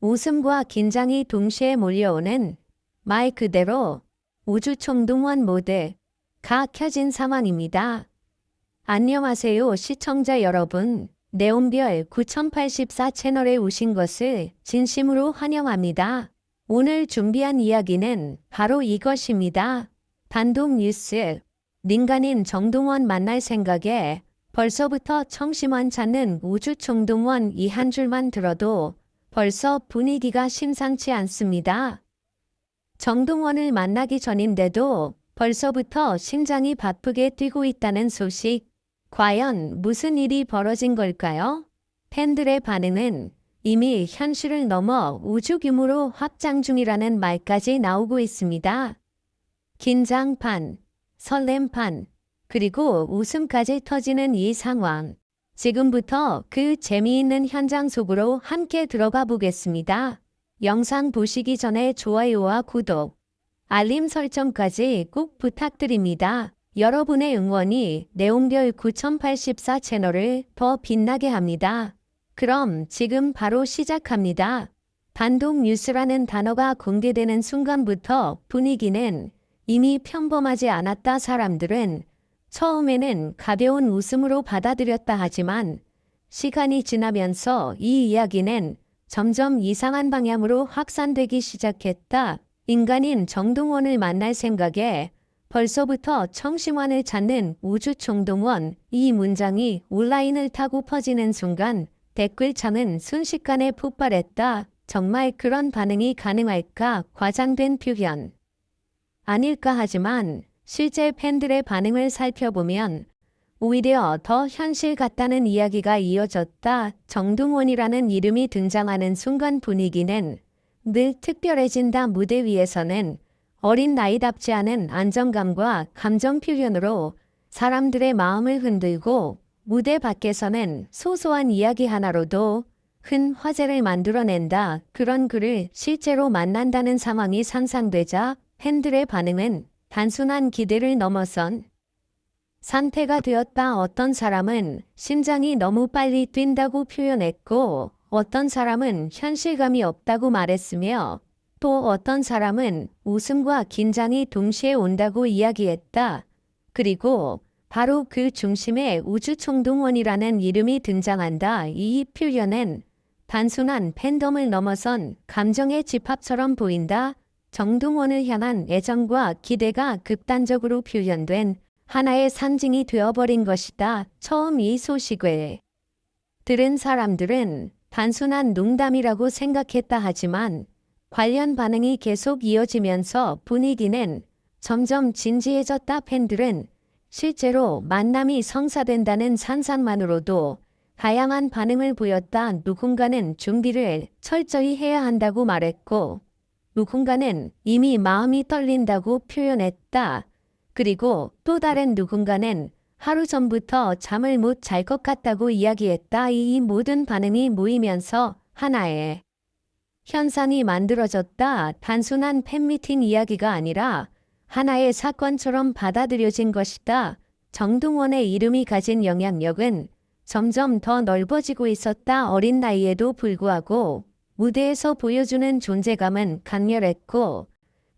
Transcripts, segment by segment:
웃음과 긴장이 동시에 몰려오는 말 그대로 우주총동원 모드가 켜진 상황입니다. 안녕하세요 시청자 여러분. 네온별 9084 채널에 오신 것을 진심으로 환영합니다. 오늘 준비한 이야기는 바로 이것입니다. 단독 뉴스. 민간인 정동원 만날 생각에 벌써부터 청심환 찾는 우주총동원 이 한 줄만 들어도 벌써 분위기가 심상치 않습니다. 정동원을 만나기 전인데도 벌써부터 심장이 바쁘게 뛰고 있다는 소식. 과연 무슨 일이 벌어진 걸까요? 팬들의 반응은 이미 현실을 넘어 우주 규모로 확장 중이라는 말까지 나오고 있습니다. 긴장판, 설렘판, 그리고 웃음까지 터지는 이 상황. 지금부터 그 재미있는 현장 속으로 함께 들어가 보겠습니다. 영상 보시기 전에 좋아요와 구독, 알림 설정까지 꼭 부탁드립니다. 여러분의 응원이 네온별 9084 채널을 더 빛나게 합니다. 그럼 지금 바로 시작합니다. 단독 뉴스라는 단어가 공개되는 순간부터 분위기는 이미 평범하지 않았다. 사람들은 처음에는 가벼운 웃음으로 받아들였다 하지만 시간이 지나면서 이 이야기는 점점 이상한 방향으로 확산되기 시작했다. 인간인 정동원을 만날 생각에 벌써부터 청심환을 찾는 우주총동원 이 문장이 온라인을 타고 퍼지는 순간 댓글창은 순식간에 폭발했다. 정말 그런 반응이 가능할까? 과장된 표현 아닐까? 하지만 실제 팬들의 반응을 살펴보면 오히려 더 현실 같다는 이야기가 이어졌다. 정동원이라는 이름이 등장하는 순간 분위기는 늘 특별해진다. 무대 위에서는 어린 나이답지 않은 안정감과 감정 표현으로 사람들의 마음을 흔들고 무대 밖에서는 소소한 이야기 하나로도 큰 화제를 만들어낸다. 그런 그를 실제로 만난다는 상황이 상상되자 팬들의 반응은 단순한 기대를 넘어선 상태가 되었다. 어떤 사람은 심장이 너무 빨리 뛴다고 표현했고 어떤 사람은 현실감이 없다고 말했으며 또 어떤 사람은 웃음과 긴장이 동시에 온다고 이야기했다. 그리고 바로 그 중심에 우주총동원이라는 이름이 등장한다. 이 표현은 단순한 팬덤을 넘어선 감정의 집합처럼 보인다. 정동원을 향한 애정과 기대가 극단적으로 표현된 하나의 상징이 되어버린 것이다. 처음 이 소식을 들은 사람들은 단순한 농담이라고 생각했다 하지만 관련 반응이 계속 이어지면서 분위기는 점점 진지해졌다. 팬들은 실제로 만남이 성사된다는 상상만으로도 다양한 반응을 보였다. 누군가는 준비를 철저히 해야 한다고 말했고 누군가는 이미 마음이 떨린다고 표현했다. 그리고 또 다른 누군가는 하루 전부터 잠을 못 잘 것 같다고 이야기했다. 이 모든 반응이 모이면서 하나의 현상이 만들어졌다. 단순한 팬미팅 이야기가 아니라 하나의 사건처럼 받아들여진 것이다. 정동원의 이름이 가진 영향력은 점점 더 넓어지고 있었다. 어린 나이에도 불구하고 무대에서 보여주는 존재감은 강렬했고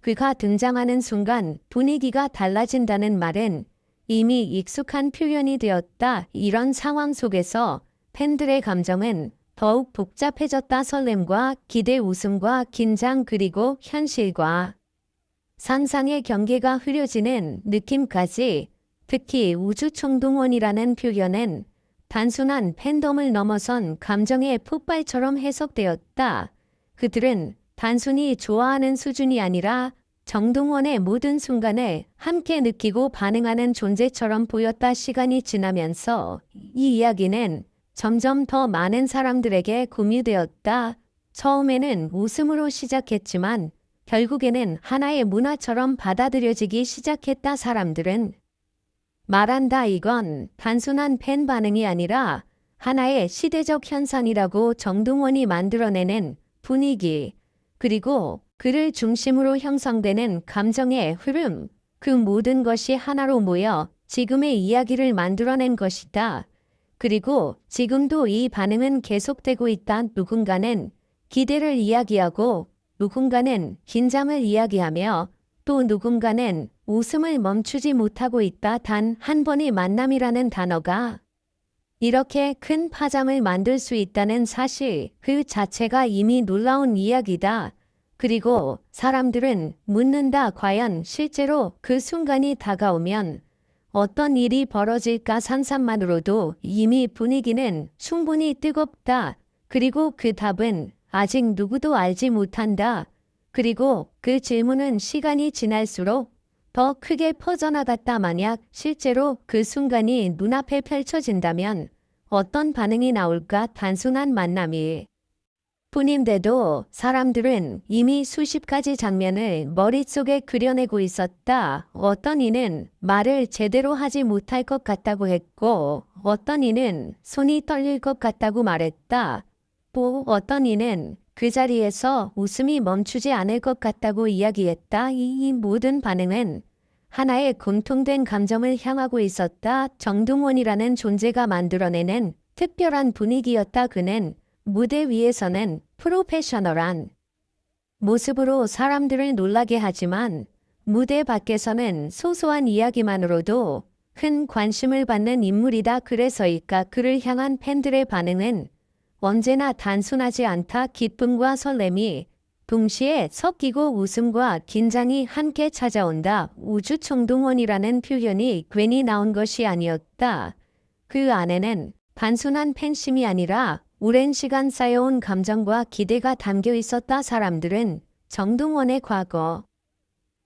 그가 등장하는 순간 분위기가 달라진다는 말은 이미 익숙한 표현이 되었다. 이런 상황 속에서 팬들의 감정은 더욱 복잡해졌다. 설렘과 기대, 웃음과 긴장, 그리고 현실과 상상의 경계가 흐려지는 느낌까지. 특히 우주총동원이라는 표현은 단순한 팬덤을 넘어선 감정의 폭발처럼 해석되었다. 그들은 단순히 좋아하는 수준이 아니라 정동원의 모든 순간을 함께 느끼고 반응하는 존재처럼 보였다. 시간이 지나면서 이 이야기는 점점 더 많은 사람들에게 공유되었다. 처음에는 웃음으로 시작했지만 결국에는 하나의 문화처럼 받아들여지기 시작했다. 사람들은 말한다. 이건 단순한 팬 반응이 아니라 하나의 시대적 현상이라고. 정동원이 만들어내는 분위기, 그리고 그를 중심으로 형성되는 감정의 흐름, 그 모든 것이 하나로 모여 지금의 이야기를 만들어낸 것이다. 그리고 지금도 이 반응은 계속되고 있다. 누군가는 기대를 이야기하고 누군가는 긴장을 이야기하며 또 누군가는 웃음을 멈추지 못하고 있다. 단 한 번의 만남이라는 단어가 이렇게 큰 파장을 만들 수 있다는 사실 그 자체가 이미 놀라운 이야기다. 그리고 사람들은 묻는다. 과연 실제로 그 순간이 다가오면 어떤 일이 벌어질까? 상상만으로도 이미 분위기는 충분히 뜨겁다. 그리고 그 답은 아직 누구도 알지 못한다. 그리고 그 질문은 시간이 지날수록 더 크게 퍼져나갔다. 만약 실제로 그 순간이 눈앞에 펼쳐진다면 어떤 반응이 나올까? 단순한 만남이 뿐인데도 사람들은 이미 수십 가지 장면을 머릿속에 그려내고 있었다. 어떤 이는 말을 제대로 하지 못할 것 같다고 했고, 어떤 이는 손이 떨릴 것 같다고 말했다. 또 어떤 이는 그 자리에서 웃음이 멈추지 않을 것 같다고 이야기했다. 이 모든 반응은 하나의 공통된 감정을 향하고 있었다. 정동원이라는 존재가 만들어내는 특별한 분위기였다. 그는 무대 위에서는 프로페셔널한 모습으로 사람들을 놀라게 하지만 무대 밖에서는 소소한 이야기만으로도 큰 관심을 받는 인물이다. 그래서일까 그를 향한 팬들의 반응은 언제나 단순하지 않다. 기쁨과 설렘이 동시에 섞이고 웃음과 긴장이 함께 찾아온다. 우주총동원이라는 표현이 괜히 나온 것이 아니었다. 그 안에는 단순한 팬심이 아니라 오랜 시간 쌓여온 감정과 기대가 담겨 있었다. 사람들은 정동원의 과거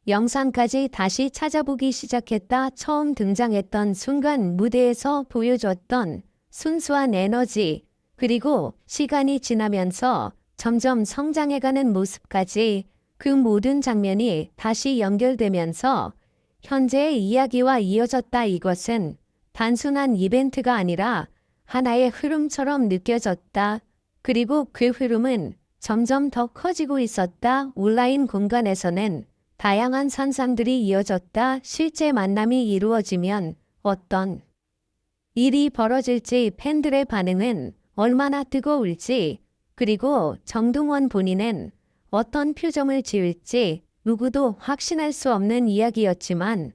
영상까지 다시 찾아보기 시작했다. 처음 등장했던 순간 무대에서 보여줬던 순수한 에너지, 그리고 시간이 지나면서 점점 성장해가는 모습까지 그 모든 장면이 다시 연결되면서 현재의 이야기와 이어졌다. 이것은 단순한 이벤트가 아니라 하나의 흐름처럼 느껴졌다. 그리고 그 흐름은 점점 더 커지고 있었다. 온라인 공간에서는 다양한 상상들이 이어졌다. 실제 만남이 이루어지면 어떤 일이 벌어질지, 팬들의 반응은 얼마나 뜨거울지, 그리고 정동원 본인은 어떤 표정을 지을지 누구도 확신할 수 없는 이야기였지만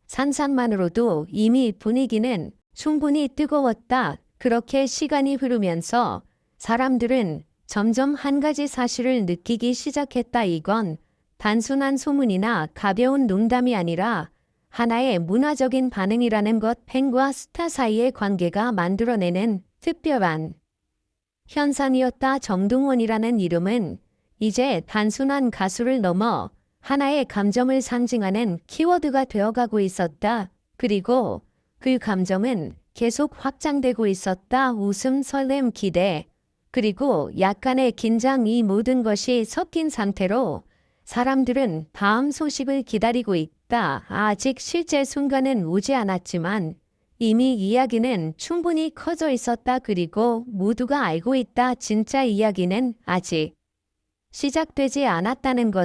상상만으로도 이미 분위기는 충분히 뜨거웠다. 그렇게 시간이 흐르면서 사람들은 점점 한 가지 사실을 느끼기 시작했다. 이건 단순한 소문이나 가벼운 농담이 아니라 하나의 문화적인 반응이라는 것. 팬과 스타 사이의 관계가 만들어내는 특별한 현상이었다. 정동원이라는 이름은 이제 단순한 가수를 넘어 하나의 감정을 상징하는 키워드가 되어가고 있었다. 그리고 그 감정은 계속 확장되고 있었다. 웃음, 설렘, 기대, 그리고 약간의 긴장, 이 모든 것이 섞인 상태로 사람들은 다음 소식을 기다리고 있다. 아직 실제 순간은 오지 않았지만 이미 이야기는 충분히 커져 있었다. 그리고 모두가 알고 있다. 진짜 이야기는 아직 시작되지 않았다는 것.